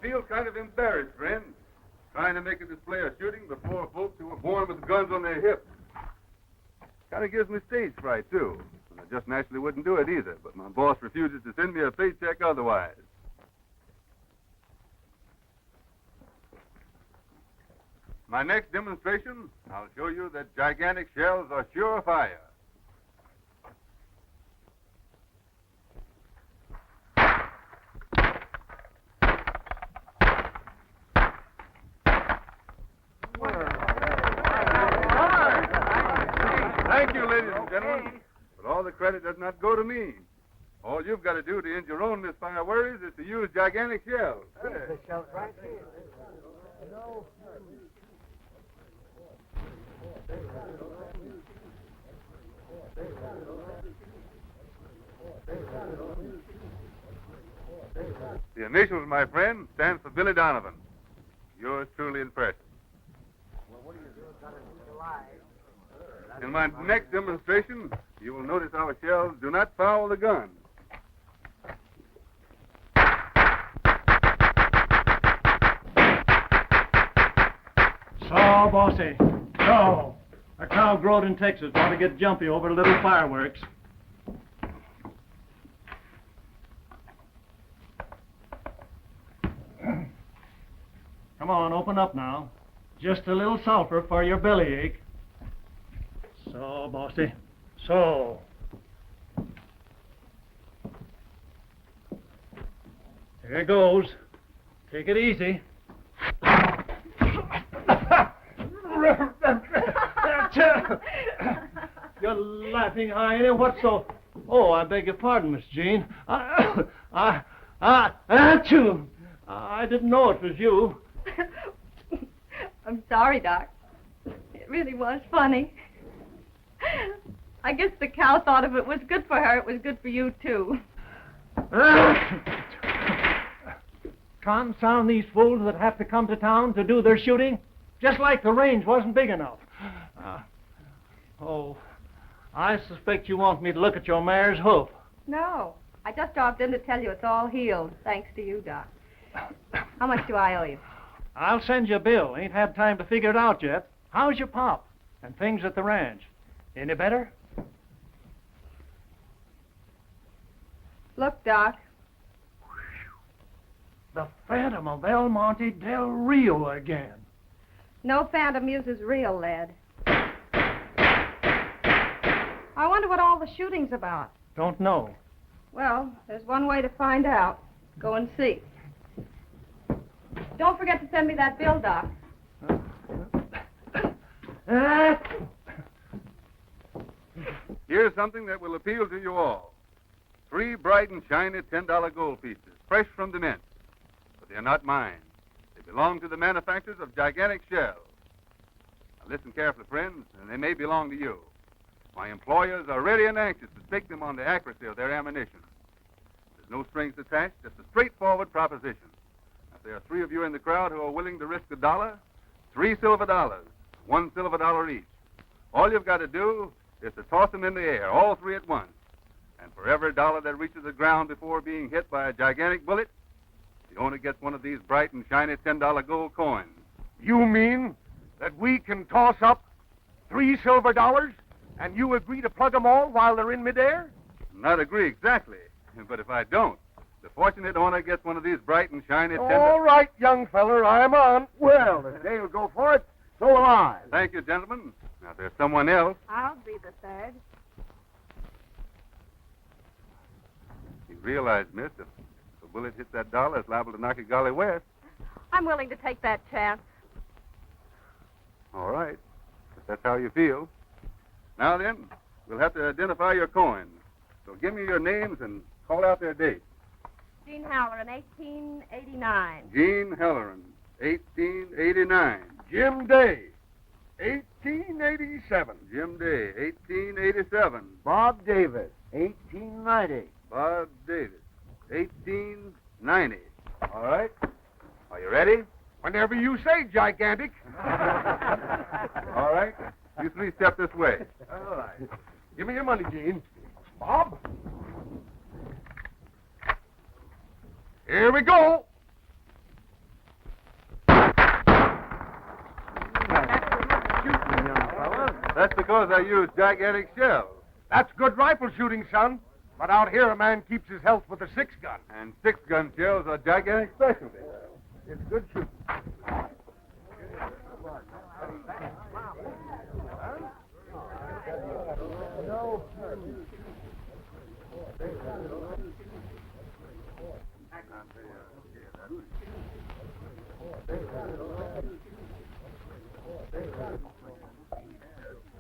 feel kind of embarrassed, friend, trying to make a display of shooting before folks who were born with guns on their hips. Kind of gives me stage fright, too. I just naturally wouldn't do it either, but my boss refuses to send me a paycheck otherwise. My next demonstration, I'll show you that gigantic shells are sure fire. Thank you, ladies and gentlemen. But all the credit does not go to me. All you've got to do to end your own misfire worries is to use gigantic shells. The shells right here. No. The initials, my friend, stand for Billy Donovan. Yours truly impressed. In my next demonstration, you will notice our shells do not foul the gun. So, bossy, so. A cow growed in Texas want to get jumpy over little fireworks. Come on, open up now. Just a little sulfur for your bellyache. So, bossy, so. Here goes. Take it easy. You're laughing, Heine. What's so... Oh, I beg your pardon, Miss Jean. Achoo! I didn't know it was you. I'm sorry, Doc. It really was funny. I guess the cow thought if it was good for her, it was good for you, too. Confound these fools that have to come to town to do their shooting. Just like the range wasn't big enough. I suspect you want me to look at your mare's hoof. No, I just dropped in to tell you it's all healed, thanks to you, Doc. How much do I owe you? I'll send you a bill. Ain't had time to figure it out yet. How's your pop and things at the ranch? Any better? Look, Doc. The Phantom of El Monte del Rio again. No phantom uses real lead. I wonder what all the shooting's about. Don't know. Well, there's one way to find out. Go and see. Don't forget to send me that bill, Doc. Here's something that will appeal to you all. 3 bright and shiny $10 gold pieces, fresh from the mint. But they're not mine. They belong to the manufacturers of gigantic shells. Now listen carefully, friends, and they may belong to you. My employers are ready and anxious to stake them on the accuracy of their ammunition. There's no strings attached, just a straightforward proposition. If there are 3 of you in the crowd who are willing to risk $1, 3 silver dollars, $1 silver dollar each. All you've got to do is to toss them in the air, all 3 at once. And for every dollar that reaches the ground before being hit by a gigantic bullet, the owner gets one of these bright and shiny $10 gold coins. You mean that we can toss up 3 silver dollars and you agree to plug them all while they're in midair? Not agree exactly, but if I don't, the fortunate owner gets one of these bright and shiny $10. All right, young feller, I'm on. Well, if Dale go for it, so will I. Thank you, gentlemen. Now, if there's someone else. I'll be the third. You realize, miss, if the bullet hits that dollar, it's liable to knock it golly west. I'm willing to take that chance. All right, if that's how you feel. Now then, we'll have to identify your coins. So give me your names and call out their dates. Jean Halloran, 1889. Jean Halloran, 1889. Jim Day, 1887. Jim Day, 1887. Bob Davis, 1890. Bob Davis, 1890. All right. Are you ready? Whenever you say, gigantic. All right. You 3 step this way. All right. Give me your money, Gene. Bob? Here we go. That's because I use gigantic shells. That's good rifle shooting, son. But out here, a man keeps his health with a 6-gun. And 6-gun shells are gigantic specialty. It's good shooting.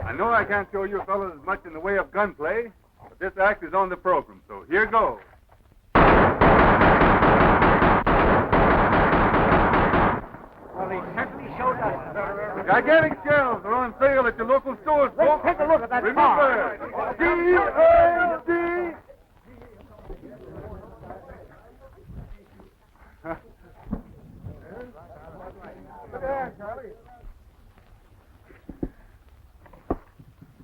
I know I can't show you fellas much in the way of gunplay, but this act is on the program, so here goes. Well, he certainly showed us. Gigantic shells are on sale at your local stores, folks. Let's take a look at that Remember, D-A-D.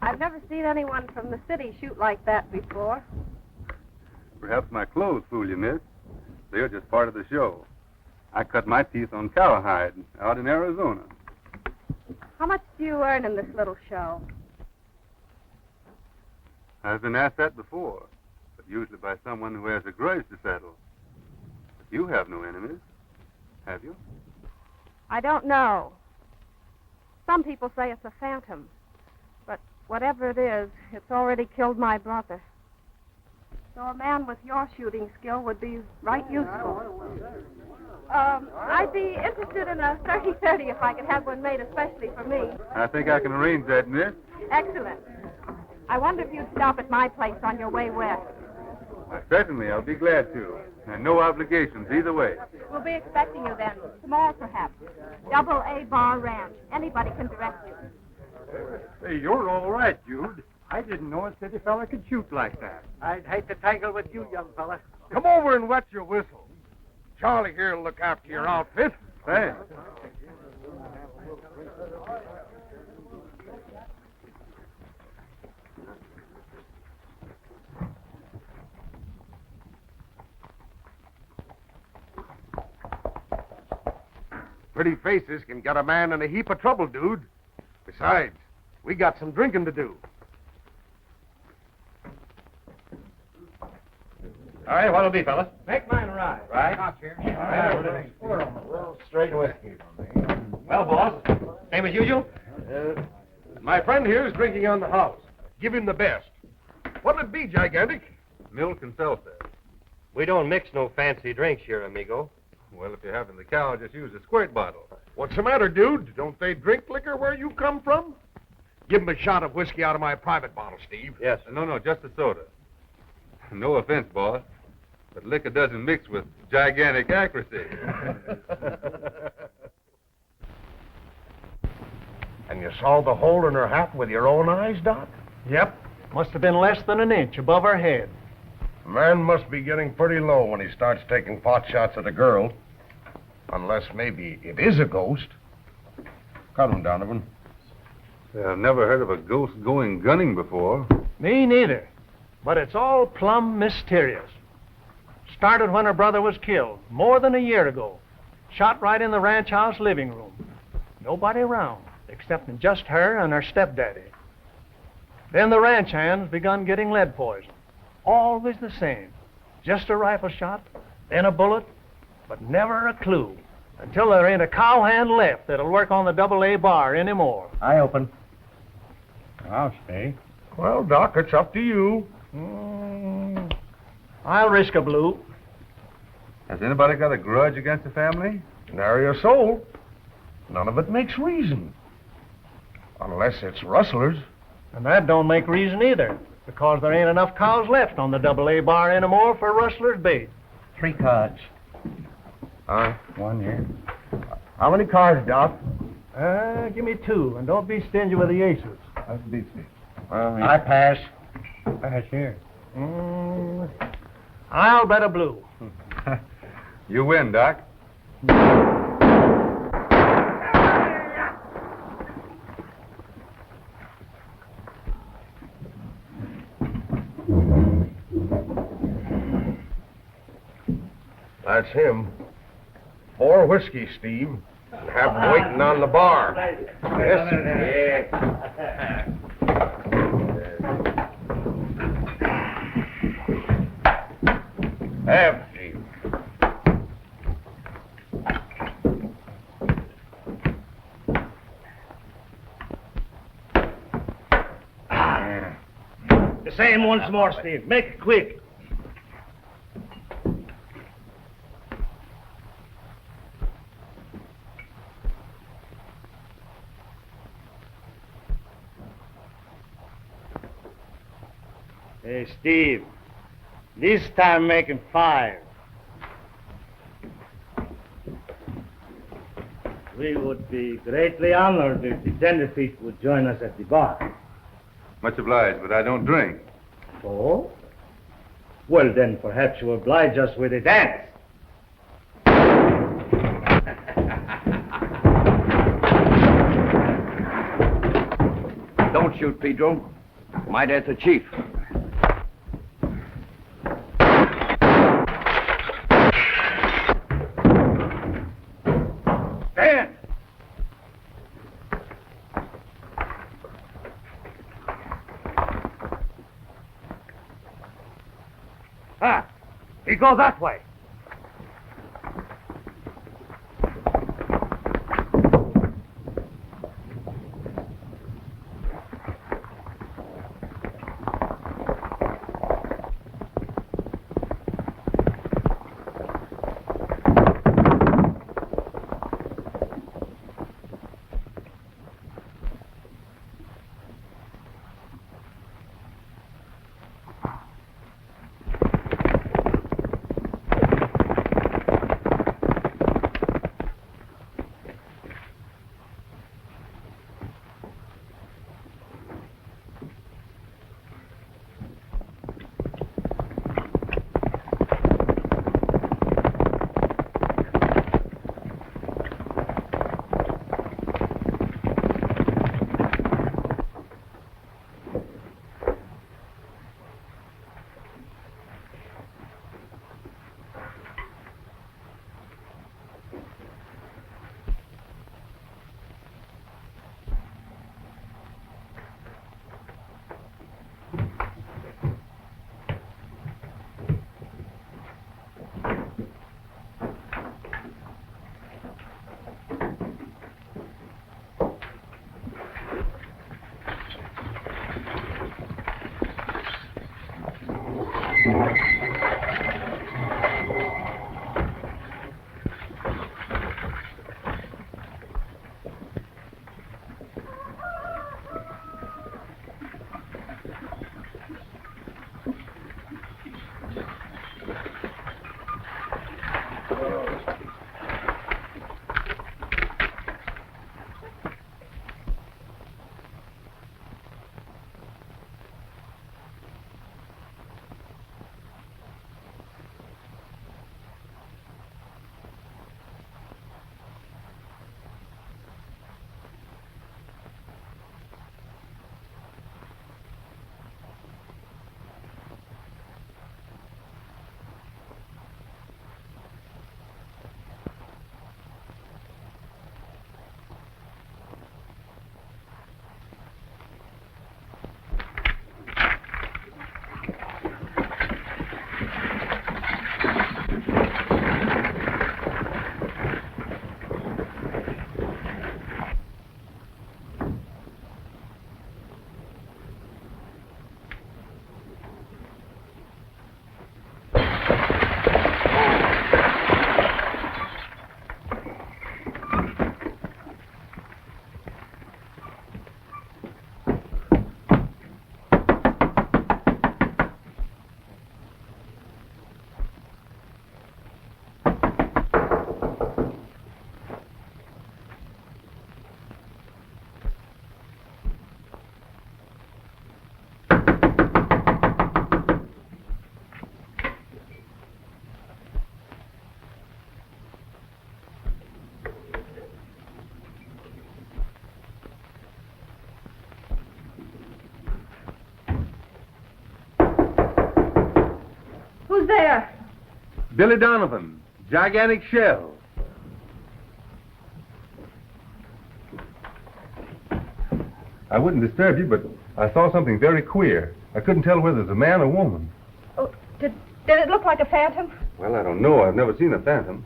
I've never seen anyone from the city shoot like that before. Perhaps my clothes fool you, miss. They're just part of the show. I cut my teeth on cowhide out in Arizona. How much do you earn in this little show? I've been asked that before, but usually by someone who has a grudge to settle. But you have no enemies, have you? I don't know. Some people say it's a phantom. But whatever it is, it's already killed my brother. So a man with your shooting skill would be right useful. I'd be interested in a 30-30 if I could have one made especially for me. I think I can arrange that, miss. Excellent. I wonder if you'd stop at my place on your way west. Why, certainly, I'll be glad to. And no obligations either way. We'll be expecting you then. Tomorrow, perhaps. Double A Bar Ranch. Anybody can direct you. Hey, you're all right, Jude. I didn't know a city fella could shoot like that. I'd hate to tangle with you, young fella. Come over and wet your whistle. Charlie here will look after your outfit. Thanks. Pretty faces can get a man in a heap of trouble, dude. Besides, we got some drinking to do. All right, what'll it be, fellas? Make mine right. Right? Not here. Straight whiskey. Well, boss, same as usual? My friend here is drinking on the house. Give him the best. What'll it be, Gigantic? Milk and seltzer. We don't mix no fancy drinks here, amigo. Well, if you're having the cow, just use a squirt bottle. What's the matter, dude? Don't they drink liquor where you come from? Give him a shot of whiskey out of my private bottle, Steve. Yes. No, just a soda. No offense, boss, but liquor doesn't mix with gigantic accuracy. And you saw the hole in her hat with your own eyes, Doc? Yep. Must have been less than an inch above her head. A man must be getting pretty low when he starts taking pot shots at a girl. Unless maybe it is a ghost. Cut him, Donovan. I've never heard of a ghost going gunning before. Me neither. But it's all plumb mysterious. Started when her brother was killed, more than a year ago. Shot right in the ranch house living room. Nobody around, except just her and her stepdaddy. Then the ranch hands begun getting lead poison. Always the same. Just a rifle shot, then a bullet, but never a clue. Until there ain't a cowhand left that'll work on the Double A Bar anymore. I open. I'll stay. Well, Doc, it's up to you. I'll risk a blue. Has anybody got a grudge against the family? Nary a soul. None of it makes reason. Unless it's rustlers. And that don't make reason either, because there ain't enough cows left on the Double A Bar anymore for rustlers' bait. 3 cards. One here. How many cards, Doc? Give me 2, and don't be stingy with the aces. That beats me. I pass. Pass here. I'll bet a blue. You win, Doc. That's him. 4 whiskey, Steve. And have him waiting on the bar. Yes? Yeah. Have, Steve. The same once more, Steve. Make it quick. Hey, Steve. This time making 5. We would be greatly honored if the tenderfeet would join us at the bar. Much obliged, but I don't drink. Oh? Well, then perhaps you oblige us with a dance. Don't shoot, Pedro. My dad's the chief. Stand! Ah, we go that way. Who's there? Billy Donovan, gigantic shell. I wouldn't disturb you, but I saw something very queer. I couldn't tell whether it was a man or woman. Oh, Did it look like a phantom? Well, I don't know. I've never seen a phantom.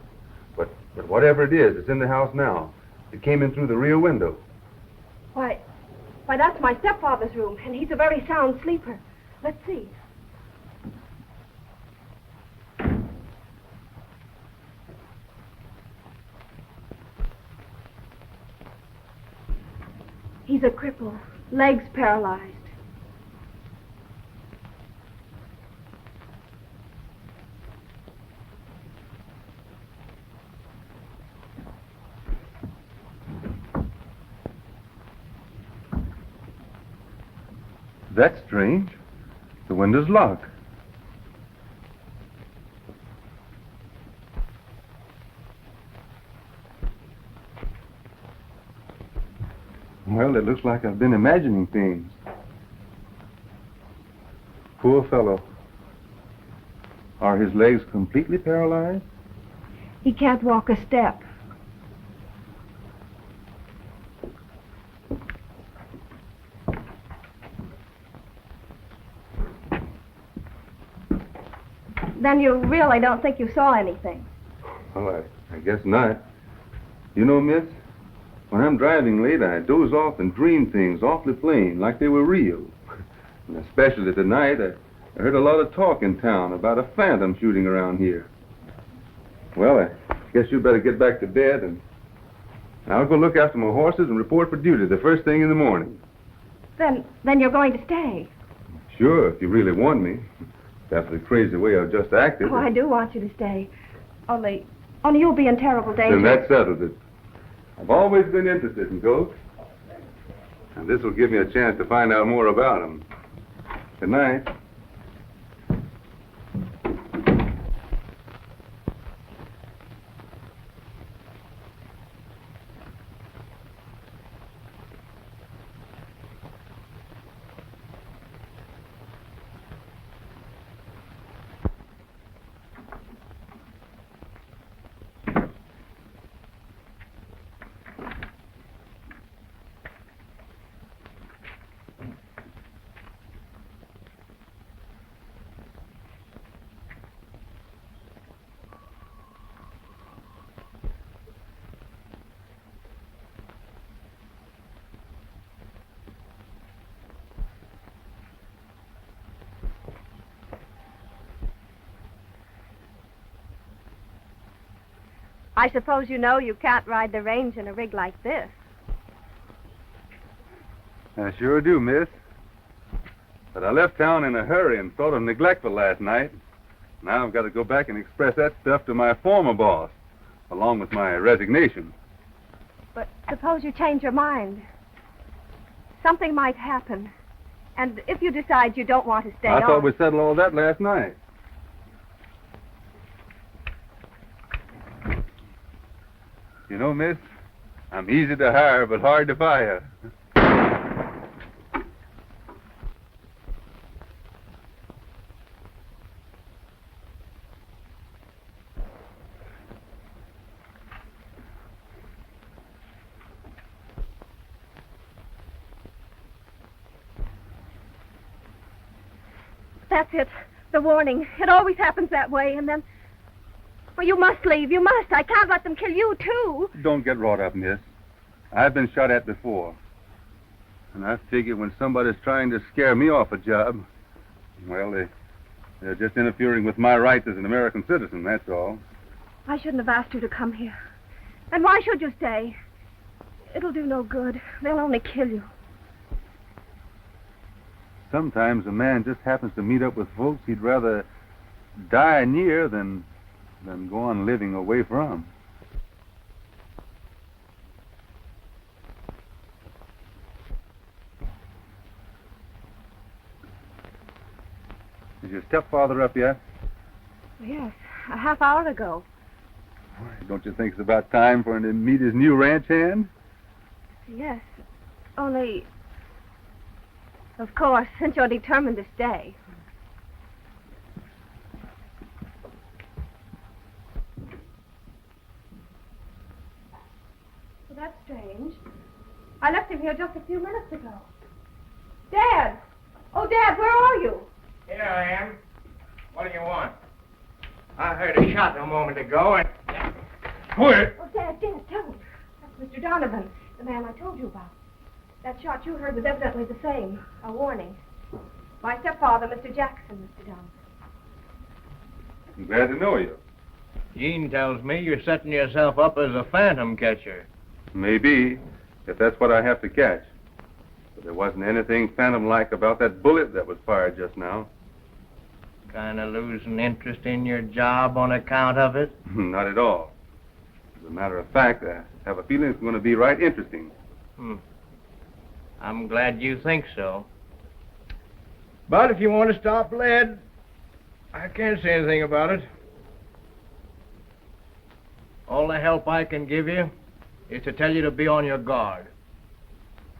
But whatever it is, it's in the house now. It came in through the rear window. Why, that's my stepfather's room, and he's a very sound sleeper. Let's see. He's a cripple, legs paralyzed. That's strange. The window's locked. Well, it looks like I've been imagining things. Poor fellow. Are his legs completely paralyzed? He can't walk a step. Then you really don't think you saw anything? Well, I guess not. You know, miss, when I'm driving late, I doze off and dream things awfully plain, like they were real. And especially tonight, I heard a lot of talk in town about a phantom shooting around here. Well, I guess you better get back to bed, and I'll go look after my horses and report for duty the first thing in the morning. Then you're going to stay? Sure, if you really want me. That's the crazy way I've just acted. Oh, I do want you to stay. Only you'll be in terrible danger. Then that settles it. I've always been interested in ghosts. And this will give me a chance to find out more about them. Good night. I suppose you know you can't ride the range in a rig like this. I sure do, miss. But I left town in a hurry and sort of neglectful last night. Now I've got to go back and express that stuff to my former boss, along with my resignation. But suppose you change your mind. Something might happen. And if you decide you don't want to stay I thought we settled all that last night. You know, miss, I'm easy to hire, but hard to fire. That's it. The warning. It always happens that way, and then... Well, you must leave. You must. I can't let them kill you, too. Don't get wrought up, miss. I've been shot at before. And I figure when somebody's trying to scare me off a job, well, they're just interfering with my rights as an American citizen, that's all. I shouldn't have asked you to come here. And why should you stay? It'll do no good. They'll only kill you. Sometimes a man just happens to meet up with folks he'd rather die near than go on living away from. Is your stepfather up yet? Yes, a half hour ago. Don't you think it's about time for him to meet his new ranch hand? Yes, only... Of course, since you're determined to stay. Well, that's strange. I left him here just a few minutes ago. Dad! Oh, Dad, where are you? Here I am. What do you want? I heard a shot a moment ago and... Where? Oh, Dad, don't. That's Mr. Donovan, the man I told you about. That shot you heard was evidently the same. A warning. My stepfather, Mr. Jackson, Mr. Donovan. I'm glad to know you. Gene tells me you're setting yourself up as a phantom catcher. Maybe, if that's what I have to catch. But there wasn't anything phantom-like about that bullet that was fired just now. Kind of losing interest in your job on account of it? Not at all. As a matter of fact, I have a feeling it's going to be right interesting. I'm glad you think so. But if you want to stop lead, I can't say anything about it. All the help I can give you is to tell you to be on your guard.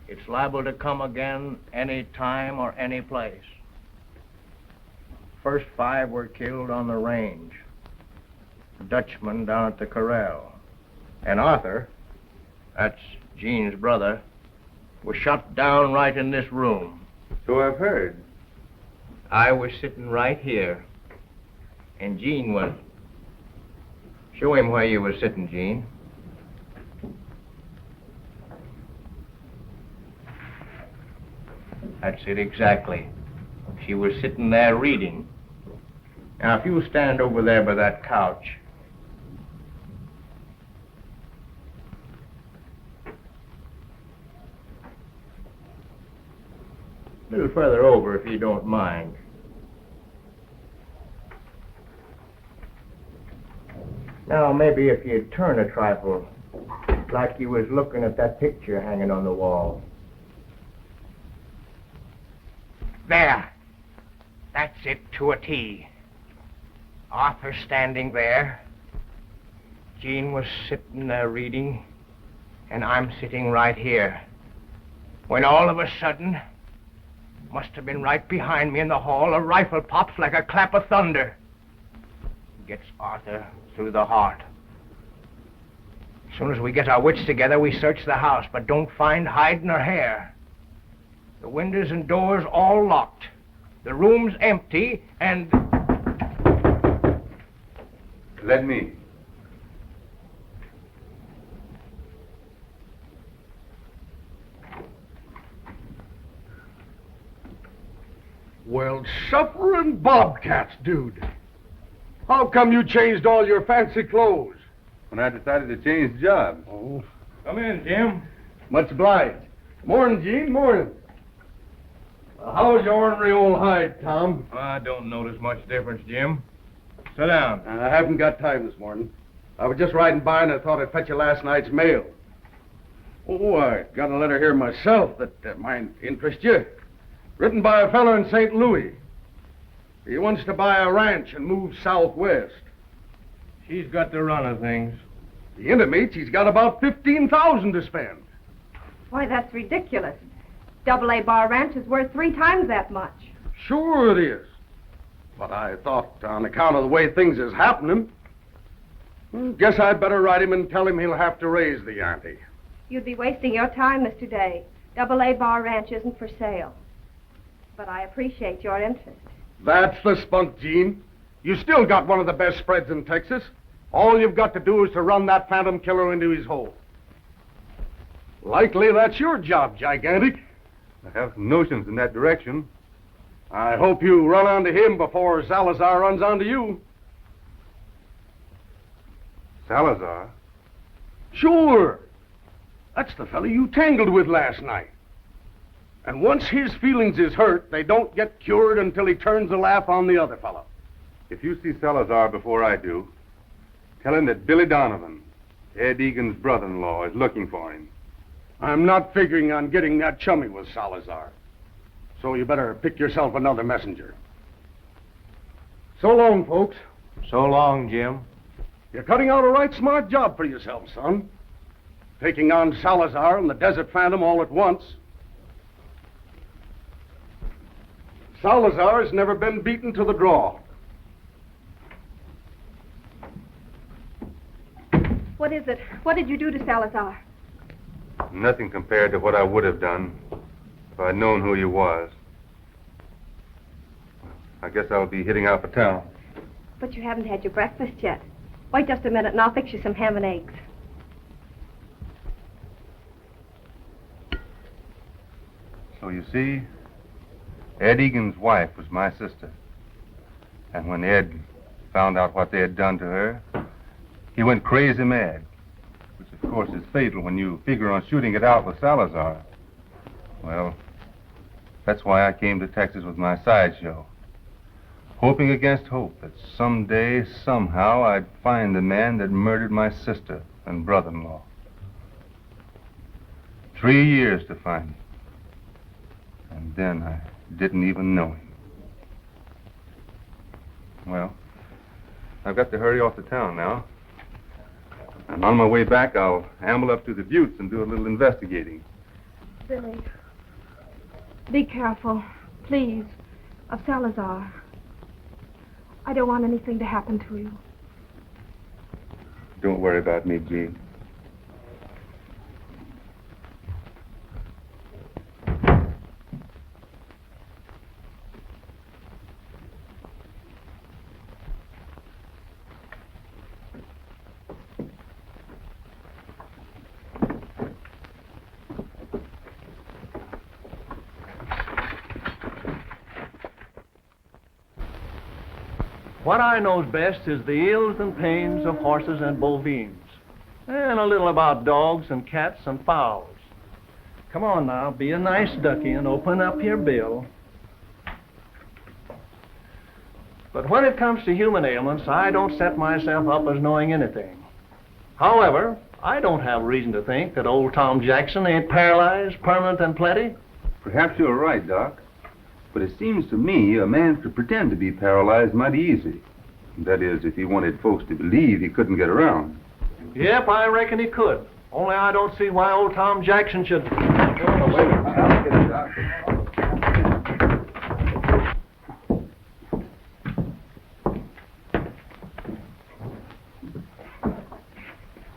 It's liable to come again any time or any place. First 5 were killed on the range. A Dutchman down at the corral. And Arthur, that's Gene's brother, was shot down right in this room. So I've heard. I was sitting right here, and Gene was. Show him where you were sitting, Gene. That's it exactly. She was sitting there reading. Now, if you stand over there by that couch. A little further over, if you don't mind. Now, maybe if you'd turn a trifle, like you was looking at that picture hanging on the wall. There. That's it to a T. Arthur standing there. Gene was sitting there reading, and I'm sitting right here. When all of a sudden, must have been right behind me in the hall, a rifle pops like a clap of thunder. Gets Arthur through the heart. As soon as we get our wits together, we search the house, but don't find hide nor hair. The windows and doors all locked. The room's empty, and... Let me. Well, suffering bobcats, dude. How come you changed all your fancy clothes? When I decided to change jobs. Oh, Come in, Jim. much obliged. Morning, Gene, morning. How's your ornery old hide, Tom? I don't notice much difference, Jim. Sit down. I haven't got time this morning. I was just riding by and I thought I'd fetch you last night's mail. Oh, I got a letter here myself that might interest you. Written by a fellow in St. Louis. He wants to buy a ranch and move southwest. She's got the run of things. He intimates he's got about $15,000 to spend. Why, that's ridiculous. Double-A Bar Ranch is worth 3 times that much. Sure it is. But I thought, on account of the way things is happening, guess I'd better write him and tell him he'll have to raise the ante. You'd be wasting your time, Mr. Day. Double-A Bar Ranch isn't for sale. But I appreciate your interest. That's the spunk, Gene. You still got one of the best spreads in Texas. All you've got to do is to run that phantom killer into his hole. Likely that's your job, Gigantic. I have some notions in that direction. I hope you run onto him before Salazar runs onto you. Salazar? Sure. That's the fellow you tangled with last night. And once his feelings is hurt, they don't get cured until he turns the laugh on the other fellow. If you see Salazar before I do, tell him that Billy Donovan, Ed Egan's brother-in-law, is looking for him. I'm not figuring on getting that chummy with Salazar. So you better pick yourself another messenger. So long, folks. So long, Jim. You're cutting out a right smart job for yourself, son. Taking on Salazar and the Desert Phantom all at once. Salazar's never been beaten to the draw. What is it? What did you do to Salazar? Nothing compared to what I would have done if I'd known who he was. I guess I'll be hitting out for town. But you haven't had your breakfast yet. Wait just a minute and I'll fix you some ham and eggs. So you see, Ed Egan's wife was my sister. And when Ed found out what they had done to her, he went crazy mad, which of course is fatal when you figure on shooting it out with Salazar. Well, that's why I came to Texas with my sideshow, hoping against hope that someday, somehow, I'd find the man that murdered my sister and brother-in-law. 3 years to find him. And then I didn't even know him. Well, I've got to hurry off to town now. And on my way back, I'll amble up to the Buttes and do a little investigating. Billy, be careful, please, of Salazar. I don't want anything to happen to you. Don't worry about me, Jean. What I knows best is the ills and pains of horses and bovines, and a little about dogs and cats and fowls. Come on now, be a nice ducky and open up your bill. But when it comes to human ailments, I don't set myself up as knowing anything. However, I don't have reason to think that old Tom Jackson ain't paralyzed, permanent and plenty. Perhaps you're right, Doc. But it seems to me a man could pretend to be paralyzed mighty easy. That is, if he wanted folks to believe he couldn't get around. Yep, I reckon he could. Only I don't see why old Tom Jackson should...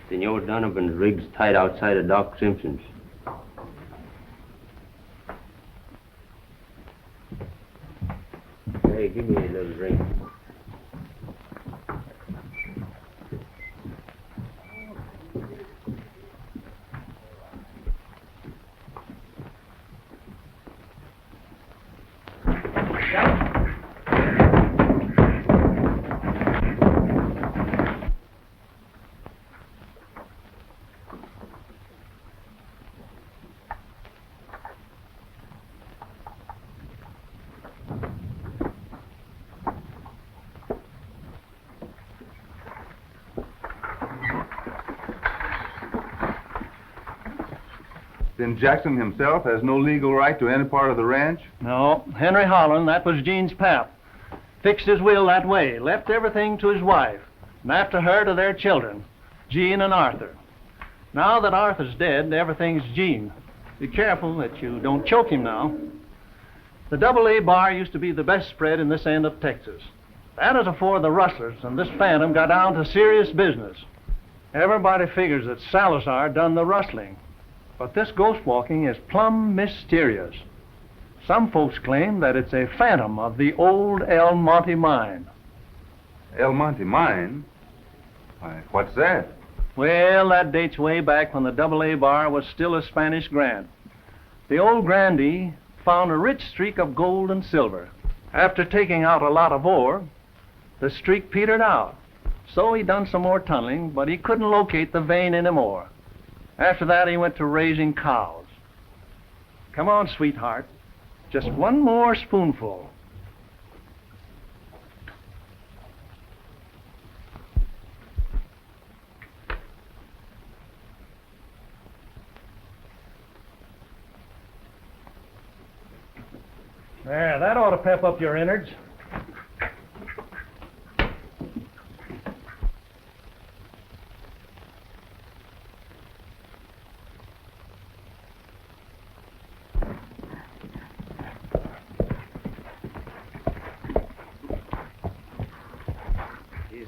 Senor Donovan's rig's tied outside of Doc Simpson's. Hey, give me a little drink. Then Jackson himself has no legal right to any part of the ranch? No, Henry Holland, that was Gene's pap. Fixed his will that way, left everything to his wife, and after her to their children, Gene and Arthur. Now that Arthur's dead, everything's Gene. Be careful that you don't choke him now. The AA bar used to be the best spread in this end of Texas. That is afore the rustlers and this phantom got down to serious business. Everybody figures that Salazar done the rustling. But this ghost walking is plumb mysterious. Some folks claim that it's a phantom of the old El Monte mine. El Monte mine? Why, what's that? Well, that dates way back when the AA bar was still a Spanish grant. The old grandee found a rich streak of gold and silver. After taking out a lot of ore, the streak petered out. So he done some more tunneling, but he couldn't locate the vein anymore. After that, he went to raising cows. Come on, sweetheart. Just one more spoonful. There, that ought to pep up your innards.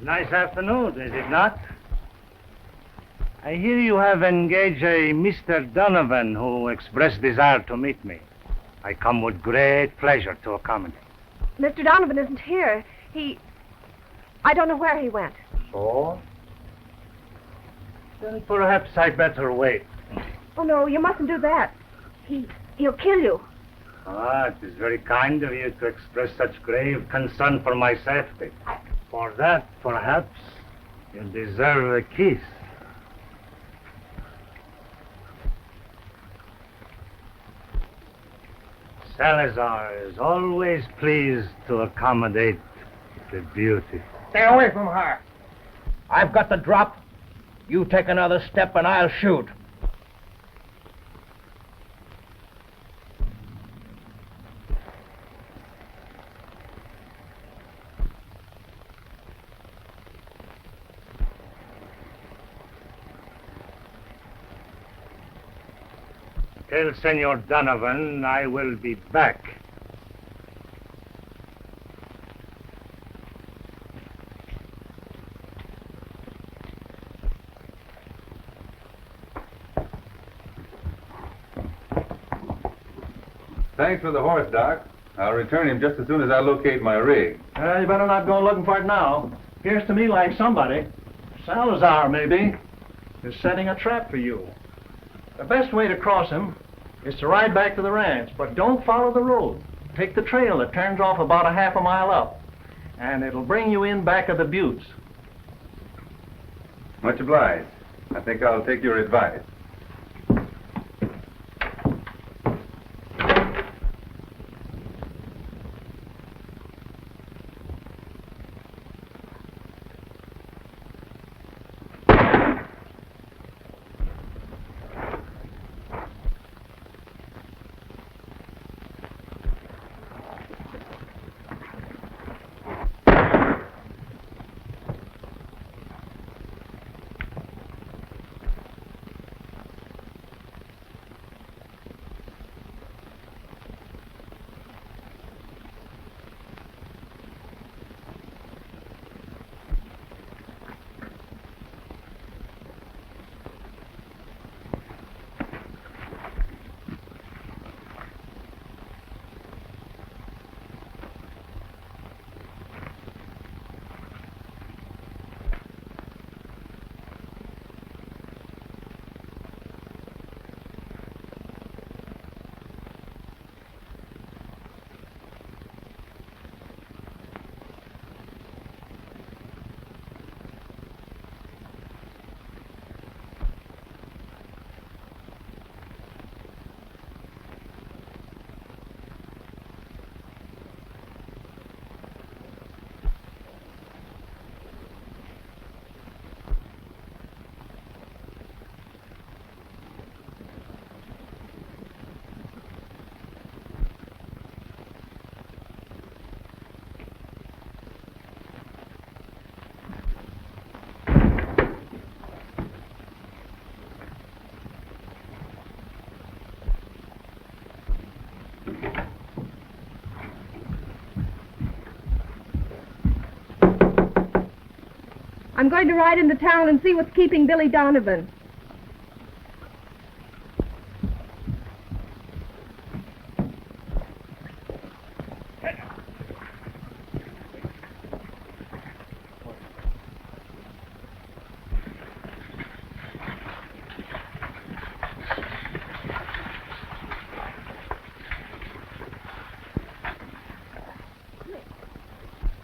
Nice afternoon, is it not? I hear you have engaged a Mr. Donovan who expressed desire to meet me. I come with great pleasure to accommodate. Mr. Donovan isn't here. I don't know where he went. So? Then perhaps I'd better wait. Oh, no, you mustn't do that. He'll kill you. Ah, it is very kind of you to express such grave concern for my safety. For that, perhaps, you deserve a kiss. Salazar is always pleased to accommodate the beauty. Stay away from her. I've got the drop. You take another step and I'll shoot. Tell Senor Donovan I will be back. Thanks for the horse, Doc. I'll return him just as soon as I locate my rig. You better not go looking for it now. Appears to me like somebody, Salazar maybe, is setting a trap for you. The best way to cross him is to ride back to the ranch, but don't follow the road. Take the trail that turns off about a half a mile up, and it'll bring you in back of the buttes. Much obliged. I think I'll take your advice. I'm going to ride into town and see what's keeping Billy Donovan.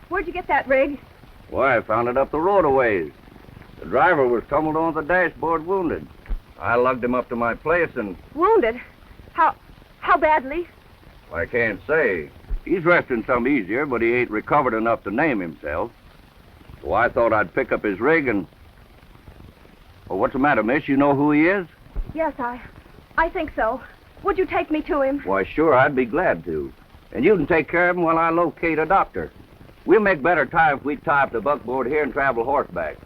Where'd you get that rig? Why, I found it up the road a ways. The driver was tumbled on the dashboard wounded. I lugged him up to my place and... Wounded? How badly? I can't say. He's resting some easier, but he ain't recovered enough to name himself. So I thought I'd pick up his rig and... Well, what's the matter, miss? You know who he is? Yes, I think so. Would you take me to him? Why, sure, I'd be glad to. And you can take care of him while I locate a doctor. We'll make better time if we tie up the buckboard here and travel horseback.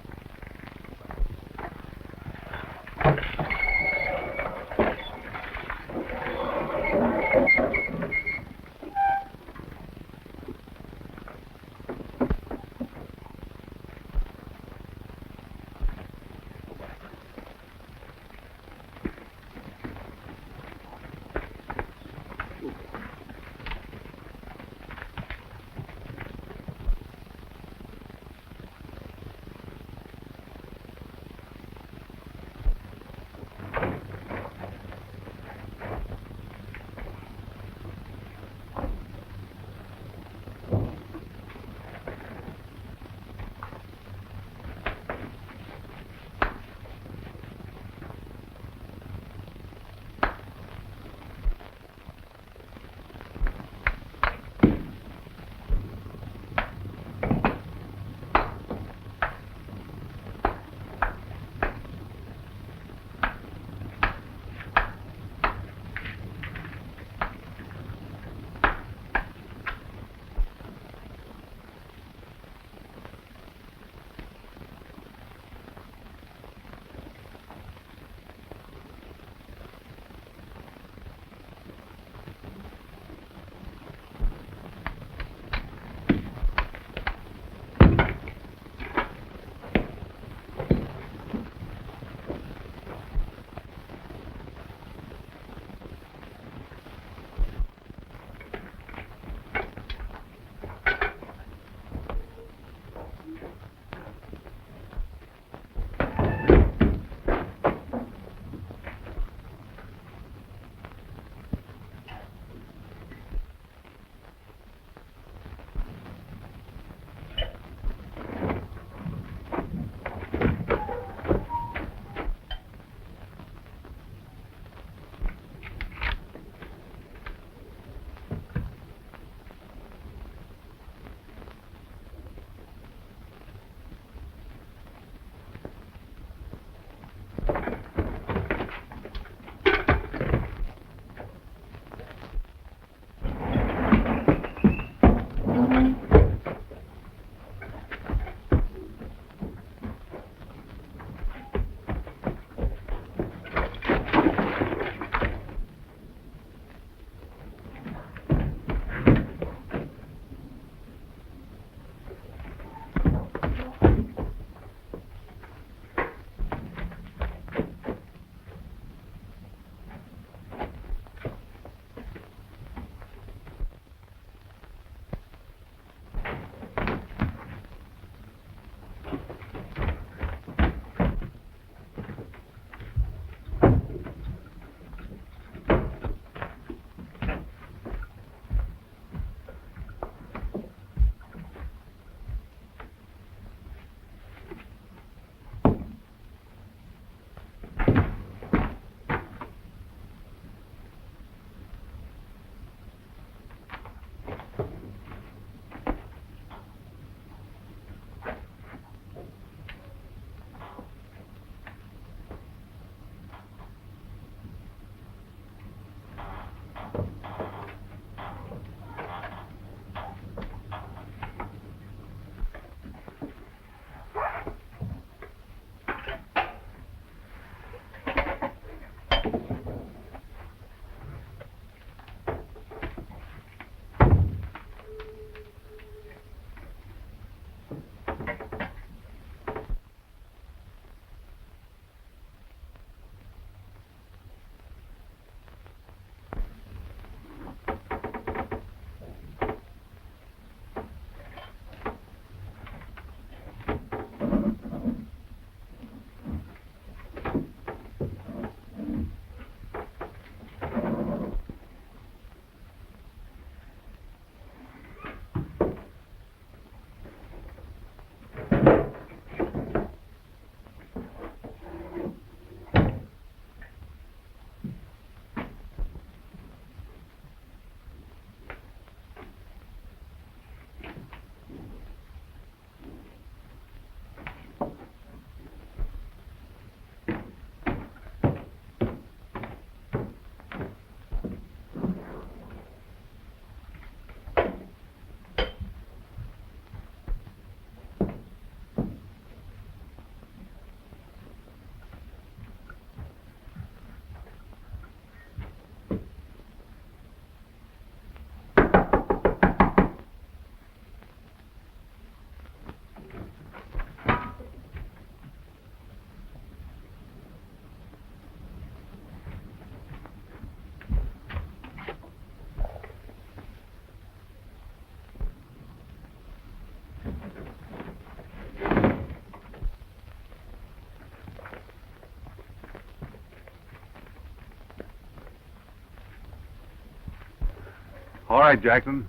All right, Jackson.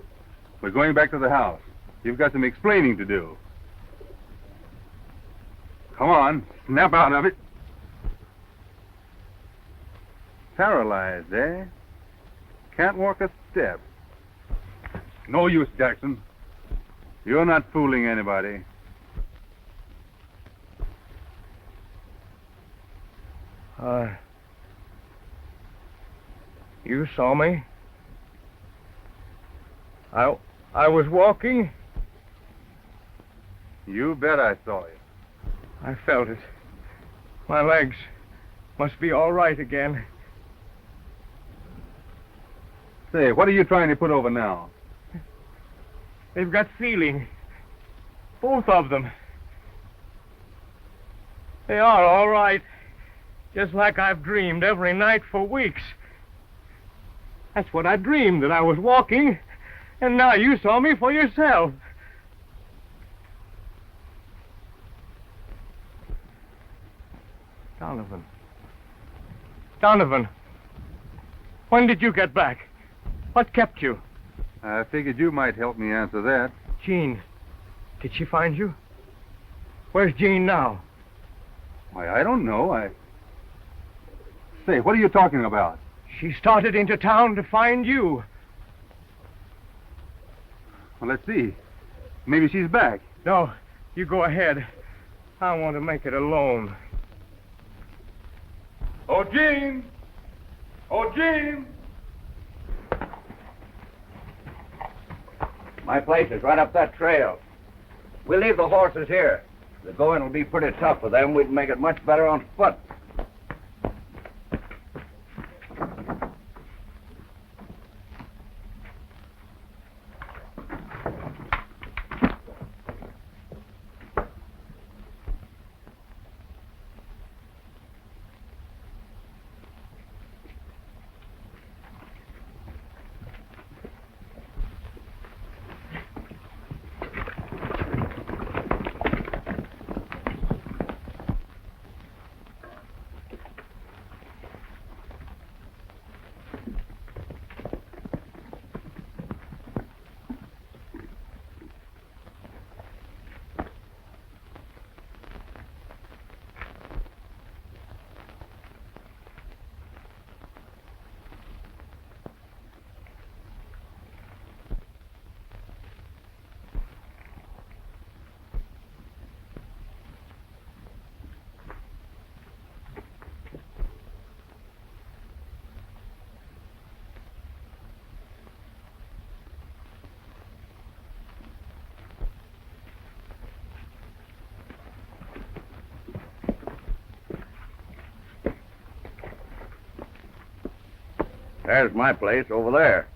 We're going back to the house. You've got some explaining to do. Come on, snap out of it. Paralyzed, eh? Can't walk a step. No use, Jackson. You're not fooling anybody. You saw me? I was walking. You bet I saw you. I felt it. My legs must be all right again. Say, what are you trying to put over now? They've got feeling. Both of them. They are all right. Just like I've dreamed every night for weeks. That's what I dreamed, that I was walking, and now you saw me for yourself. Donovan. Donovan. When did you get back? What kept you? I figured you might help me answer that. Jean. Did she find you? Where's Jean now? Why, I don't know. Say, what are you talking about? She started into town to find you. Well, let's see. Maybe she's back. No, you go ahead. I want to make it alone. Oh, Jean! Oh, Jean! My place is right up that trail. We'll leave the horses here. The going will be pretty tough for them. We'd make it much better on foot. There's my place over there.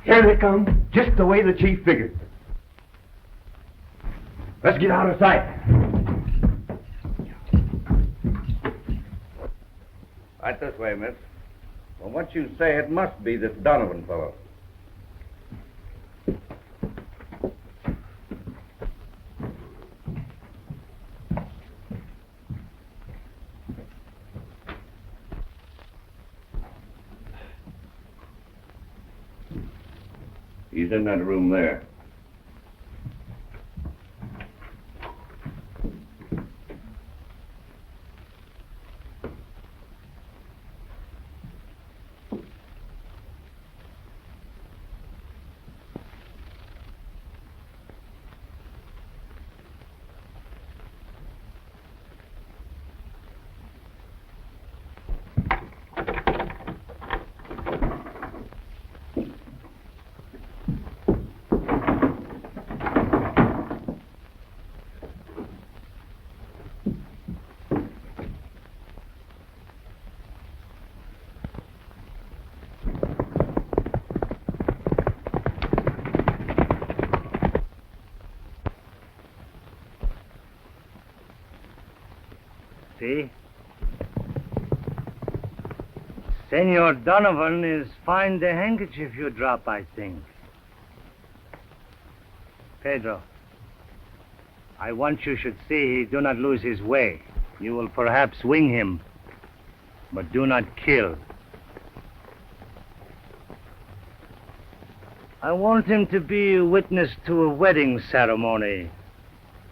Here they come, just the way the chief figured. Let's get out of sight. Right this way, miss. From what you say, it must be this Donovan fellow. He's in that room there. See? Senor Donovan is find the handkerchief you drop, I think. Pedro, I want you should see he do not lose his way. You will perhaps wing him. but do not kill. I want him to be a witness to a wedding ceremony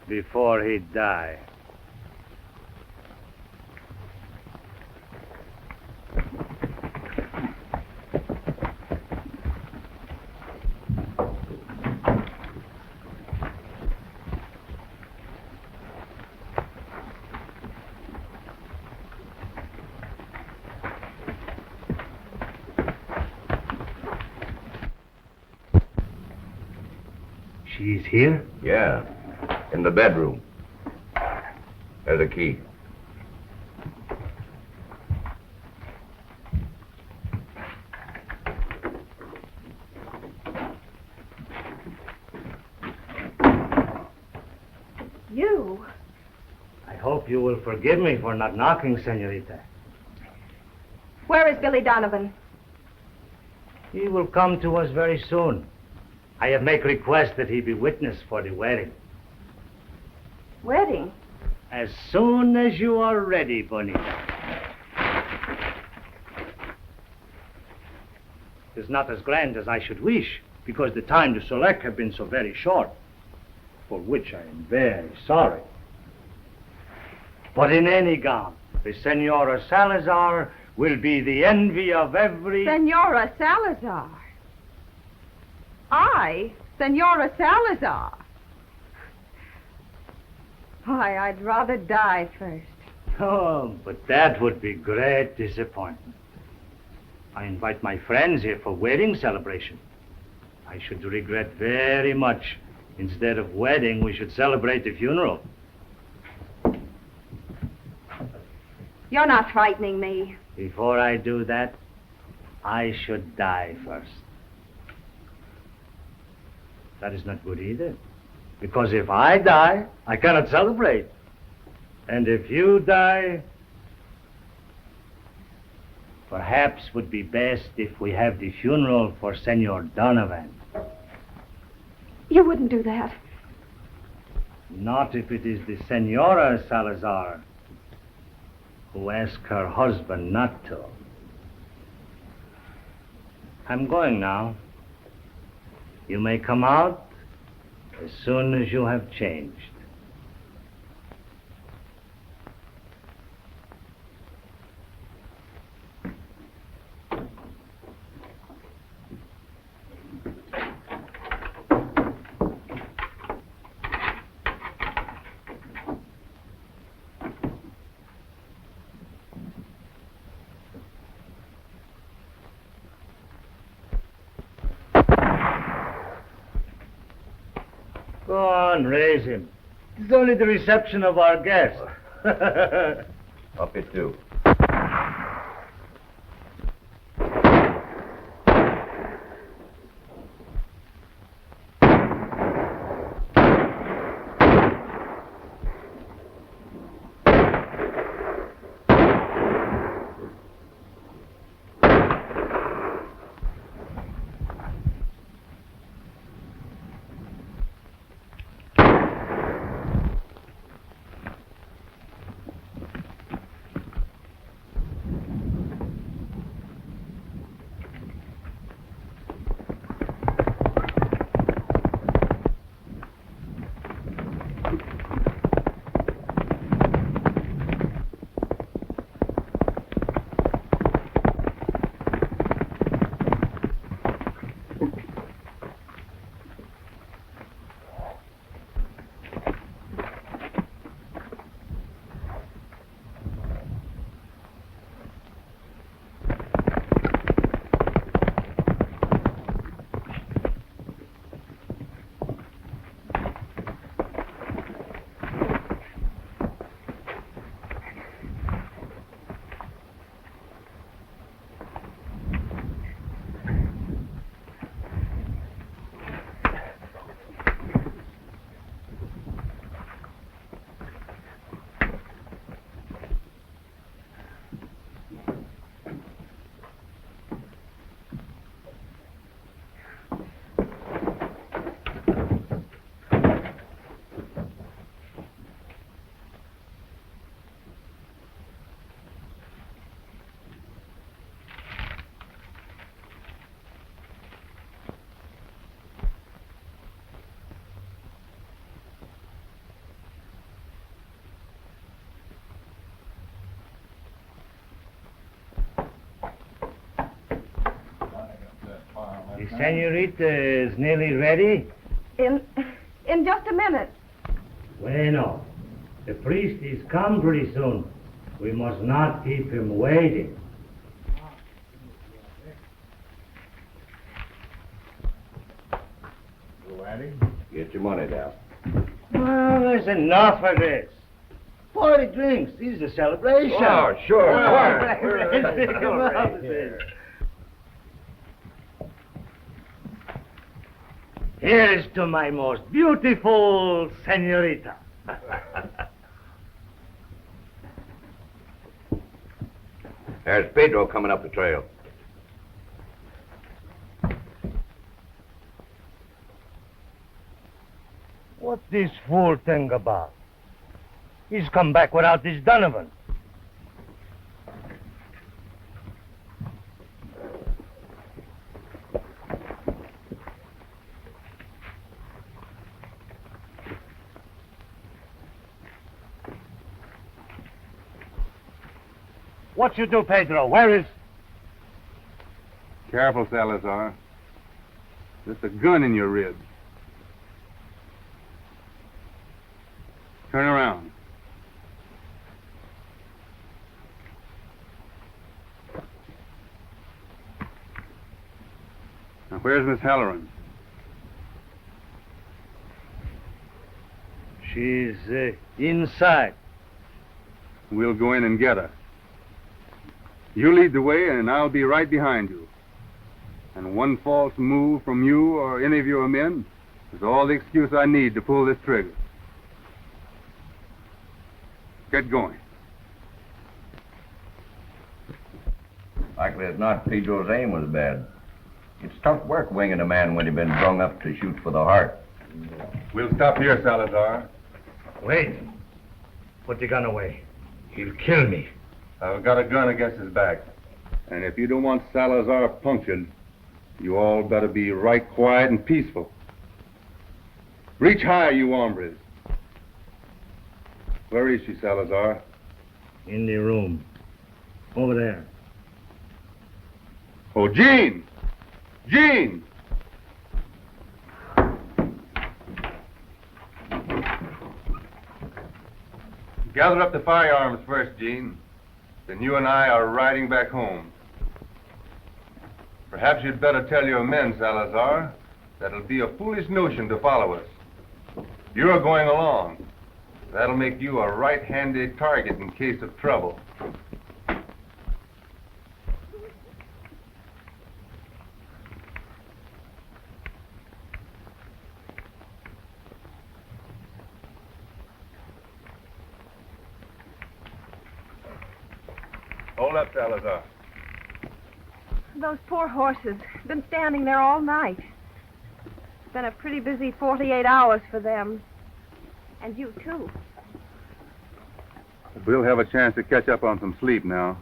before he die. She's here? Yeah, in the bedroom. There's a key. You? I hope you will forgive me for not knocking, senorita. Where is Billy Donovan? He will come to us very soon. I have make request that he be witness for the wedding. Wedding? As soon as you are ready, Bonita. It's not as grand as I should wish, because the time to select have been so very short, for which I am very sorry. But in any gown, the Senora Salazar will be the envy of every... Senora Salazar? I? Senora Salazar? Why, I'd rather die first. Oh, but that would be great disappointment. I invite my friends here for wedding celebration. I should regret very much. Instead of wedding, we should celebrate the funeral. You're not frightening me. Before I do that, I should die first. That is not good either. Because if I die, I cannot celebrate. And if you die, perhaps would be best if we have the funeral for Senor Donovan. You wouldn't do that. Not if it is the Senora Salazar who asked her husband not to. I'm going now. You may come out as soon as you have changed. Go on, raise him. It's only the reception of our guest. Up it too. The senorita is nearly ready. In just a minute. Bueno. The priest is come pretty soon. We must not keep him waiting. Get your money down. Well, there's enough of this. 40 drinks. This is a celebration. Oh, sure. Come on. Here's to my most beautiful senorita. There's Pedro coming up the trail. What's this fool thing about? He's come back without this Donovan. What you do, Pedro? Where is... Careful, Salazar. There's a gun in your ribs. Turn around. Now, where's Miss Halloran? She's inside. We'll go in and get her. You lead the way, and I'll be right behind you. And one false move from you or any of your men is all the excuse I need to pull this trigger. Get going. Likely it's not Pedro's aim was bad. It's tough work winging a man when he's been brung up to shoot for the heart. We'll stop here, Salazar. Wait. Put the gun away. He'll kill me. I've got a gun against his back. And if you don't want Salazar punctured, you all better be right quiet and peaceful. Reach high, you hombres. Where is she, Salazar? In the room. Over there. Oh, Jean! Jean! Gather up the firearms first, Jean. Then you and I are riding back home. Perhaps you'd better tell your men, Salazar, that it'll be a foolish notion to follow us. You're going along. That'll make you a right-handed target in case of trouble. Hold up, Salazar. Those poor horses. Been standing there all night. It's been a pretty busy 48 hours for them. And you, too. We'll have a chance to catch up on some sleep now.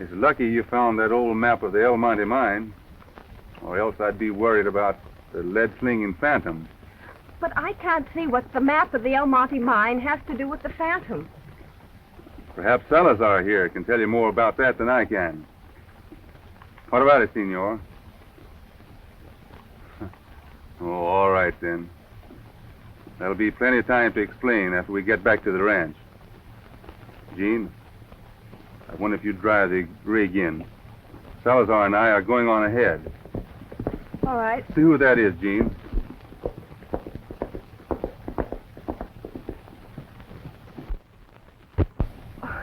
It's lucky you found that old map of the El Monte mine, or else I'd be worried about the lead-slinging phantom. But I can't see what the map of the El Monte mine has to do with the phantom. Perhaps Salazar here can tell you more about that than I can. What about it, Senor? Oh, all right, then. There'll be plenty of time to explain after we get back to the ranch. Jean, I wonder if you'd drive the rig in. Salazar and I are going on ahead. All right. See who that is, Jean.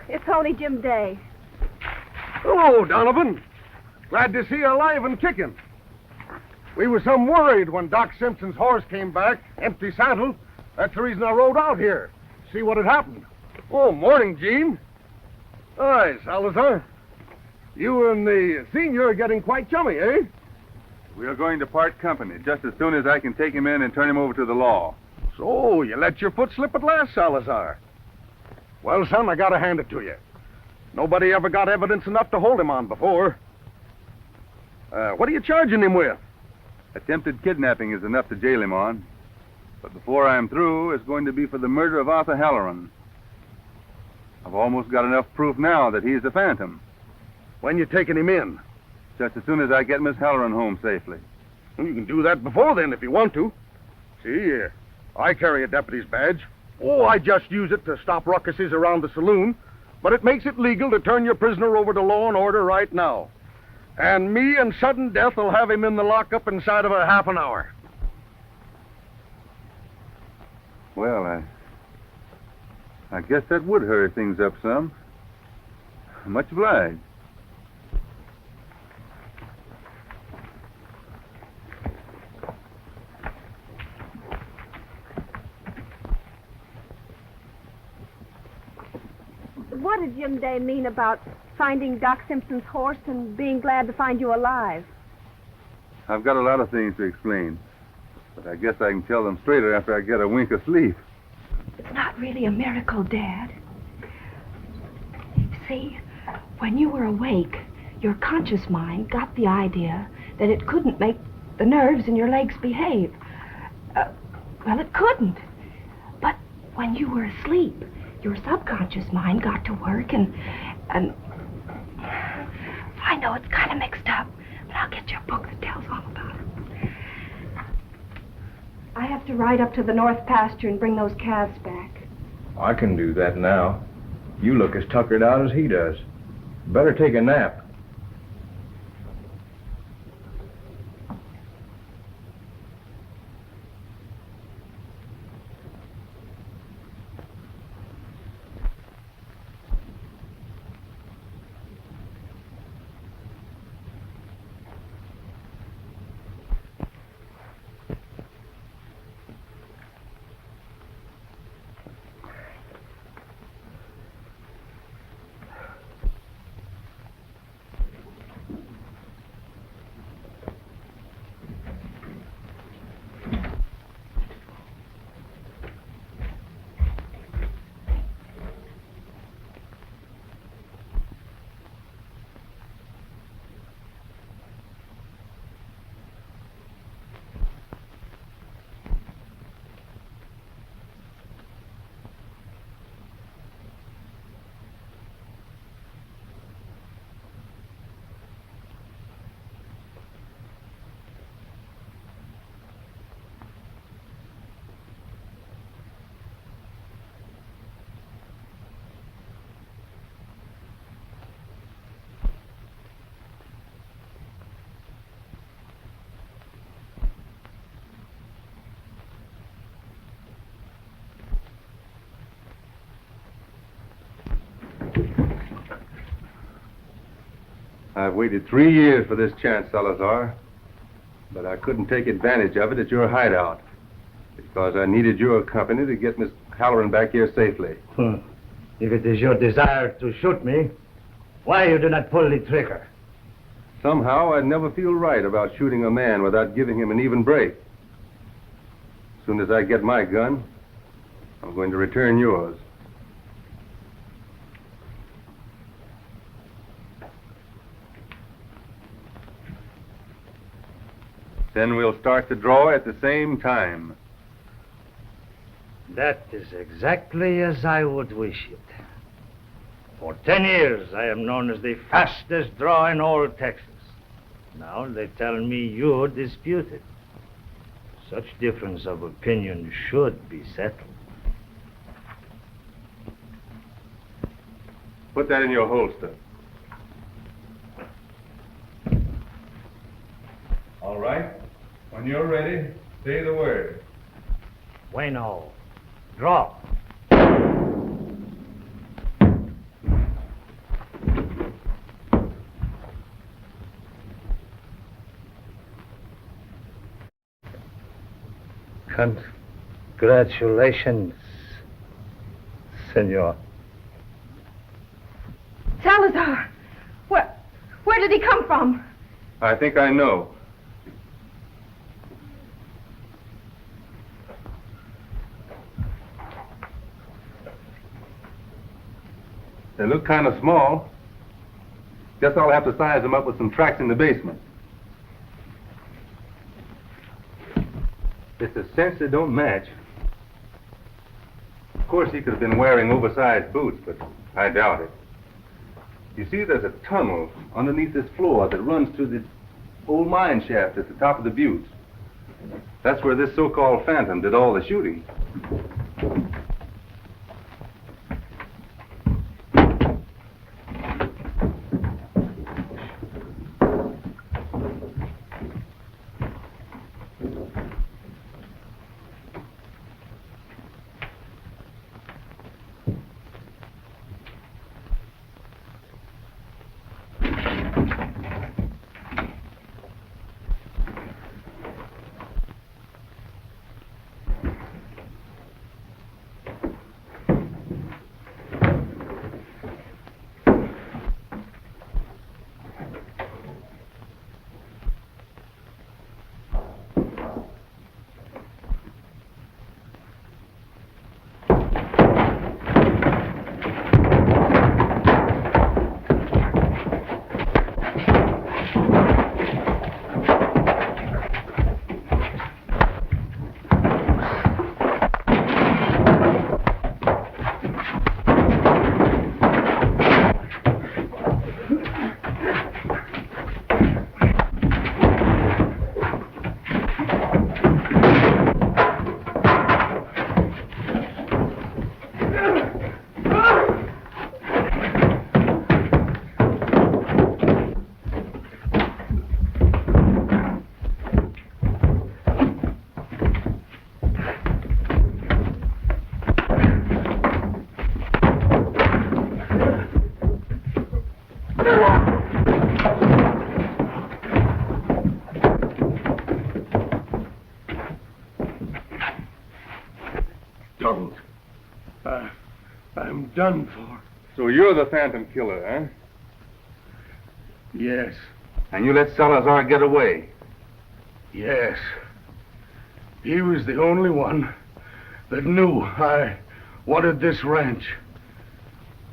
It's only Jim Day. Hello, Donovan. Glad to see you alive and kicking. We were some worried when Doc Simpson's horse came back, empty saddle. That's the reason I rode out here. See what had happened. Oh, morning, Gene. Hi, Salazar. You and the senior are getting quite chummy, eh? We are going to part company just as soon as I can take him in and turn him over to the law. So, you let your foot slip at last, Salazar. Well, son, I gotta hand it to you. Nobody ever got evidence enough to hold him on before. What are you charging him with? Attempted kidnapping is enough to jail him on. But before I'm through, it's going to be for the murder of Arthur Halloran. I've almost got enough proof now that he's the phantom. When you taking him in? Just as soon as I get Miss Halloran home safely. Well, you can do that before then if you want to. See, I carry a deputy's badge. Oh, I just use it to stop ruckuses around the saloon. But it makes it legal to turn your prisoner over to law and order right now. And me and sudden death will have him in the lockup inside of a half an hour. Well, I guess that would hurry things up some. Much obliged. What did Jim Day mean about finding Doc Simpson's horse and being glad to find you alive? I've got a lot of things to explain, but I guess I can tell them straighter after I get a wink of sleep. It's not really a miracle, Dad. See, when you were awake, your conscious mind got the idea that it couldn't make the nerves in your legs behave. Well, it couldn't. But when you were asleep, your subconscious mind got to work and I know it's kind of mixed up, but I'll get you a book that tells all about it. I have to ride up to the north pasture and bring those calves back. I can do that now. You look as tuckered out as he does. Better take a nap. I've waited 3 years for this chance, Salazar, but I couldn't take advantage of it at your hideout because I needed your company to get Miss Halloran back here safely. If it is your desire to shoot me, why you do not pull the trigger? Somehow I'd never feel right about shooting a man without giving him an even break. As soon as I get my gun, I'm going to return yours. Then we'll start the draw at the same time. That is exactly as I would wish it. For 10 years, I am known as the fastest draw in all Texas. Now they tell me you dispute it. Such difference of opinion should be settled. Put that in your holster. All right. When you're ready, say the word. Bueno. Draw. Congratulations, senor. Salazar! Where did he come from? I think I know. They look kind of small. Guess I'll have to size them up with some tracks in the basement. It's a cinch that don't match. Of course, he could have been wearing oversized boots, but I doubt it. You see, there's a tunnel underneath this floor that runs to the old mine shaft at the top of the butte. That's where this so-called phantom did all the shooting. Don't. I'm done for. So you're the phantom killer, huh? Yes. And you let Salazar get away? Yes. He was the only one that knew I wanted this ranch.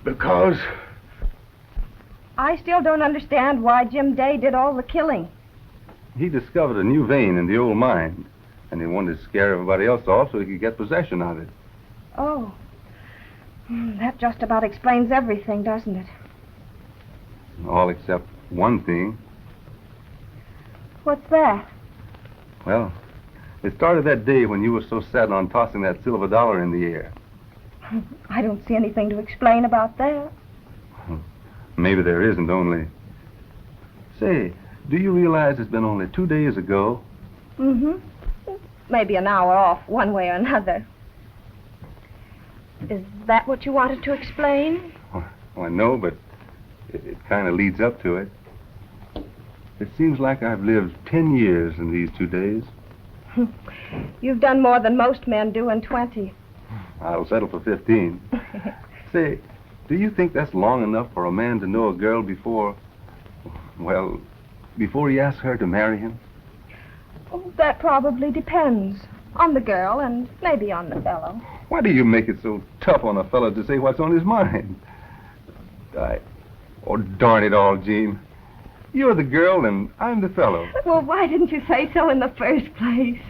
Because... I still don't understand why Jim Day did all the killing. He discovered a new vein in the old mine, and he wanted to scare everybody else off so he could get possession of it. Oh. That just about explains everything, doesn't it? All except one thing. What's that? Well, it started that day when you were so set on tossing that silver dollar in the air. I don't see anything to explain about that. Maybe there isn't, only... Say, do you realize it's been only 2 days ago? Mm-hmm. Maybe an hour off, one way or another. Is that what you wanted to explain? Well, I know, but it kind of leads up to it. It seems like I've lived 10 years in these 2 days. You've done more than most men do in 20. I'll settle for 15. Say, do you think that's long enough for a man to know a girl before he asks her to marry him? Oh, that probably depends on the girl and maybe on the fellow. Why do you make it so tough on a fellow to say what's on his mind? Oh, darn it all, Jean. You're the girl and I'm the fellow. Well, why didn't you say so in the first place?